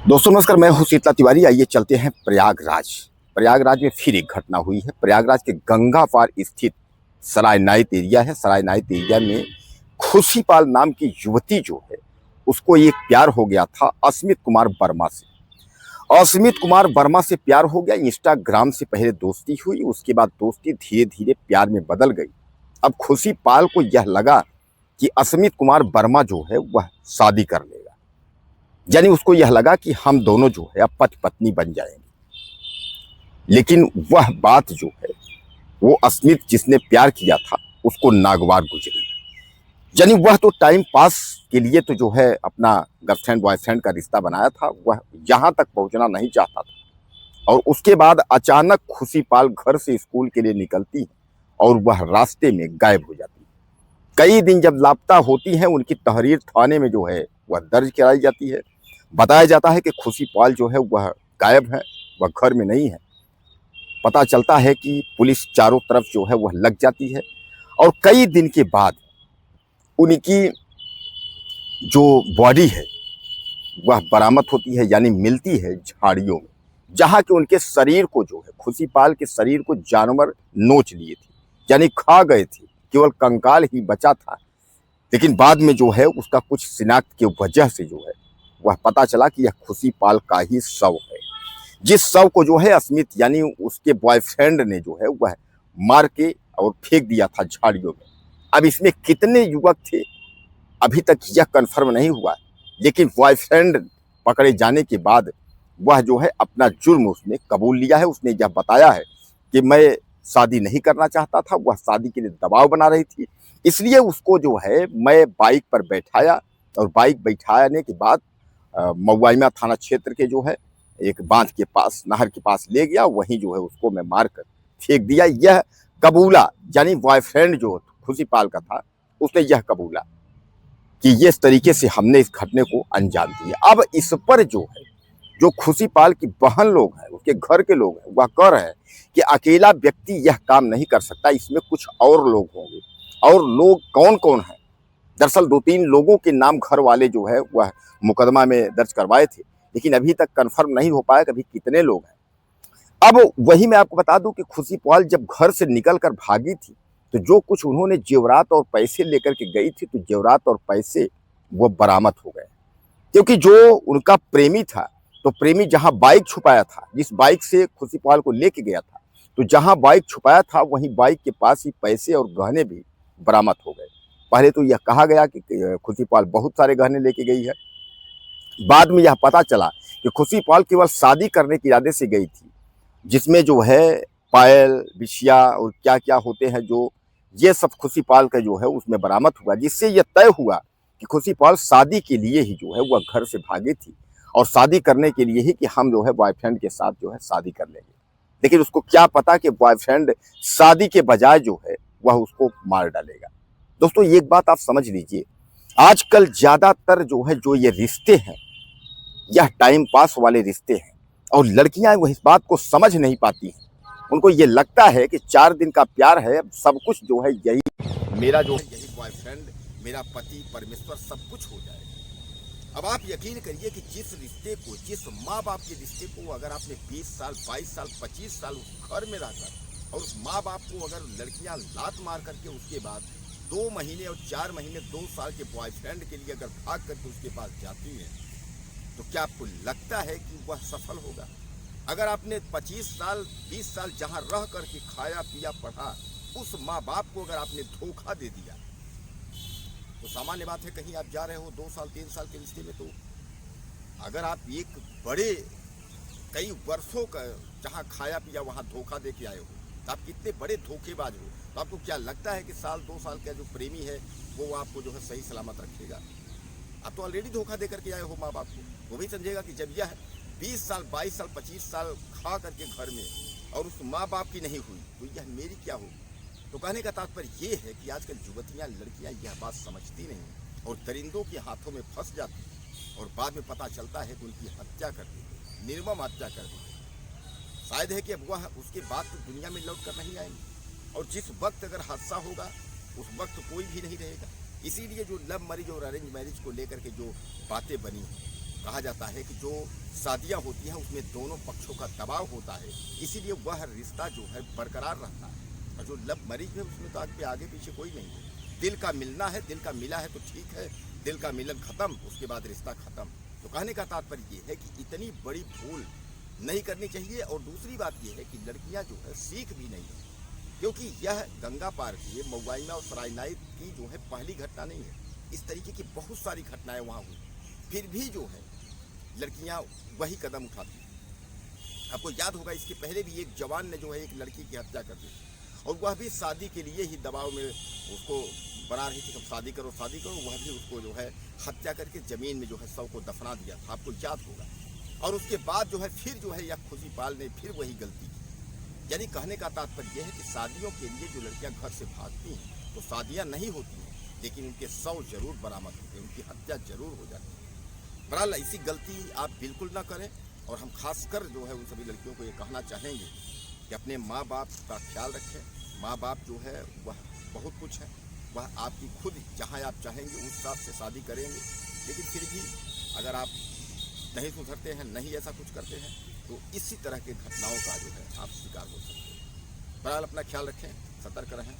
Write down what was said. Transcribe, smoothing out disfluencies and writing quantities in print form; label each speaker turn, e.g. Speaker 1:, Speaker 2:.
Speaker 1: दोस्तों नमस्कार, मैं हूं शीतला तिवारी। आइए चलते हैं प्रयागराज। प्रयागराज में फिर एक घटना हुई है। प्रयागराज के गंगा पार स्थित सरायनायत एरिया है। सरायनायत एरिया में खुशीपाल नाम की युवती जो है, उसको एक प्यार हो गया था अस्मित कुमार वर्मा से। अस्मित कुमार वर्मा से प्यार हो गया। इंस्टाग्राम से पहले दोस्ती हुई, उसके बाद दोस्ती धीरे धीरे प्यार में बदल गई। अब खुशीपाल को यह लगा कि अस्मित कुमार वर्मा जो है वह शादी कर लेगा। यानी उसको यह लगा कि हम दोनों जो है अब पति पत्नी बन जाएंगे। लेकिन वह बात जो है वो अस्मित जिसने प्यार किया था उसको नागवार गुजरी। यानी वह तो टाइम पास के लिए तो जो है अपना गर्लफ्रेंड बॉयफ्रेंड का रिश्ता बनाया था, वह यहाँ तक पहुँचना नहीं चाहता था। और उसके बाद अचानक खुशीपाल घर से स्कूल के लिए निकलती है और वह रास्ते में गायब हो जाती है। कई दिन जब लापता होती है, उनकी तहरीर थाने में जो है वह दर्ज कराई जाती है। बताया जाता है कि खुशीपाल जो है वह गायब है, वह घर में नहीं है। पता चलता है कि पुलिस चारों तरफ जो है वह लग जाती है और कई दिन के बाद उनकी जो बॉडी है वह बरामद होती है, यानी मिलती है झाड़ियों में, जहाँ के उनके शरीर को जो है खुशीपाल के शरीर को जानवर नोच लिए थे, यानी खा गए थे। केवल कंकाल ही बचा था। लेकिन बाद में जो है उसका कुछ शिनाख्त की वजह से जो है वह पता चला कि यह खुशीपाल का ही शव है, जिस शव को जो है अस्मित यानी उसके बॉयफ्रेंड ने जो है वह मार के और फेंक दिया था झाड़ियों में। अब इसमें कितने युवक थे अभी तक यह कंफर्म नहीं हुआ, लेकिन बॉयफ्रेंड पकड़े जाने के बाद वह जो है अपना जुर्म उसने कबूल लिया है। उसने यह बताया है कि मैं शादी नहीं करना चाहता था, वह शादी के लिए दबाव बना रही थी, इसलिए उसको जो है मैं बाइक पर बैठाया और बाइक बैठाने के बाद मऊआइमा थाना क्षेत्र के जो है एक बांध के पास, नहर के पास ले गया। वहीं जो है उसको मैं मार कर फेंक दिया। यह कबूला, यानी बॉयफ्रेंड जो खुशीपाल का था उसने यह कबूला कि इस तरीके से हमने इस घटने को अंजाम दिया। अब इस पर जो है जो खुशीपाल की बहन लोग हैं, उसके घर के लोग हैं, वह कह रहे हैं कि अकेला व्यक्ति यह काम नहीं कर सकता, इसमें कुछ और लोग होंगे। और लोग कौन कौन हैं? दरअसल 2-3 लोगों के नाम घर वाले जो है वह मुकदमा में दर्ज करवाए थे, लेकिन अभी तक कंफर्म नहीं हो पाया कभी कितने लोग हैं। अब वही मैं आपको बता दूं कि खुशीपाल जब घर से निकल कर भागी थी तो जो कुछ उन्होंने जेवरात और पैसे लेकर के गई थी, तो जेवरात और पैसे वो बरामद हो गए। क्योंकि जो उनका प्रेमी था, तो प्रेमी जहां बाइक छुपाया था, जिस बाइक से खुशीपाल को लेके गया था, तो जहां बाइक छुपाया था वहीं बाइक के पास ही पैसे और गहने भी बरामद हो गए। पहले तो यह कहा गया कि खुशीपाल बहुत सारे गहने लेके गई है। बाद में यह पता चला कि खुशीपाल केवल शादी करने के इरादे से गई थी, जिसमें जो है पायल, बिछिया और क्या क्या होते हैं, जो ये सब खुशीपाल का जो है उसमें बरामद हुआ, जिससे यह तय हुआ कि खुशीपाल शादी के लिए ही जो है वह घर से भागी थी और शादी करने के लिए ही कि हम जो है बॉयफ्रेंड के साथ जो है शादी कर लेंगे। लेकिन उसको क्या पता कि बॉयफ्रेंड शादी के बजाय जो है वह उसको मार डालेगा। दोस्तों एक बात आप समझ लीजिए, आजकल ज्यादातर जो है जो ये रिश्ते हैं यह टाइम पास वाले रिश्ते हैं, और लड़कियां वह इस बात को समझ नहीं पाती हैं। उनको ये लगता है कि 4 दिन का प्यार है, सब कुछ जो है यही मेरा जो है यही बॉयफ्रेंड, मेरा पति परमेश्वर सब कुछ हो जाएगा। अब आप यकीन करिए कि जिस रिश्ते को, जिस माँ बाप के रिश्ते को अगर आपने 20 साल, 22 साल, 25 साल उस घर में रहकर, और उस माँ बाप को अगर लड़कियां लात मार करके उसके बाद 2 महीने और 4 महीने 2 साल के बॉयफ्रेंड के लिए अगर भाग करके उसके पास जाती है, तो क्या आपको लगता है कि वह सफल होगा? अगर आपने 25 साल, 20 साल जहां रह करके खाया पिया पढ़ा, उस माँ बाप को अगर आपने धोखा दे दिया, तो सामान्य बात है कहीं आप जा रहे हो 2 साल 3 साल के रिश्ते में, तो अगर आप एक बड़े कई वर्षों का जहां खाया पिया वहां धोखा दे के आए हो, तो आप कितने बड़े धोखेबाज हो। तो आपको क्या लगता है कि साल 2 साल का जो प्रेमी है वो आपको जो है सही सलामत रखेगा? आप तो ऑलरेडी धोखा दे करके आए हो माँ बाप को। वो भी समझेगा कि जब यह 20 साल, 22 साल, 25 साल खा करके घर में और उस माँ बाप की नहीं हुई, तो यह मेरी क्या होगी? तो कहने का तात्पर्य ये है कि आजकल युवतियाँ, लड़कियाँ यह बात समझती नहीं और दरिंदों के हाथों में फंस जाती हैं, और बाद में पता चलता है कि उनकी हत्या कर दी गई, निर्मम हत्या कर दी गई। शायद है कि अब वह उसके बाद तो दुनिया में लौट कर नहीं आएंगे, और जिस वक्त अगर हादसा होगा उस वक्त कोई भी नहीं रहेगा। इसीलिए जो लव मैरिज और अरेंज मैरिज को लेकर के जो बातें बनी हैं, कहा जाता है कि जो शादियां होती हैं उसमें दोनों पक्षों का दबाव होता है, इसीलिए वह रिश्ता जो है बरकरार रहता है। और जो लव मैरिज है उसमें तो आगे पीछे कोई नहीं है, दिल का मिलना है, दिल का मिला है तो ठीक है, दिल का मिलन खत्म, उसके बाद रिश्ता खत्म। तो कहने का तात्पर्य ये है कि इतनी बड़ी भूल नहीं करनी चाहिए। और दूसरी बात यह है कि लड़कियां जो है सीख भी नहीं है, क्योंकि यह गंगा पार की मऊआइना और सरायनाई की जो है पहली घटना नहीं है। इस तरीके की बहुत सारी घटनाएं वहाँ हुई, फिर भी जो है लड़कियां वही कदम उठाती। आपको याद होगा इसके पहले भी एक जवान ने जो है एक लड़की की हत्या कर दी, और वह भी शादी के लिए ही दबाव में उसको बना रही थी, तुम शादी करो शादी करो। वह भी उसको जो है हत्या करके जमीन में जो है शव को दफना दिया था, आपको याद होगा। और उसके बाद जो है फिर जो है यह खुशी पाल ने फिर वही गलती की। यानी कहने का तात्पर्य यह है कि शादियों के लिए जो लड़कियां घर से भागती हैं तो शादियां नहीं होती हैं, लेकिन उनके शव जरूर बरामद होते हैं, उनकी हत्या जरूर हो जाती है। बहरहाल ऐसी गलती आप बिल्कुल ना करें। और हम खासकर जो है उन सभी लड़कियों को ये कहना चाहेंगे कि अपने माँ बाप का ख्याल रखें। माँ बाप जो है वह बहुत कुछ है, वह आपकी खुद जहाँ आप चाहेंगे उस हिसाब से शादी करेंगे, लेकिन फिर भी अगर आप नहीं सुधरते हैं, नहीं ऐसा कुछ करते हैं, तो इसी तरह के घटनाओं का जो है आप शिकार हो सकते हैं। बहरहाल अपना ख्याल रखें, सतर्क रहें।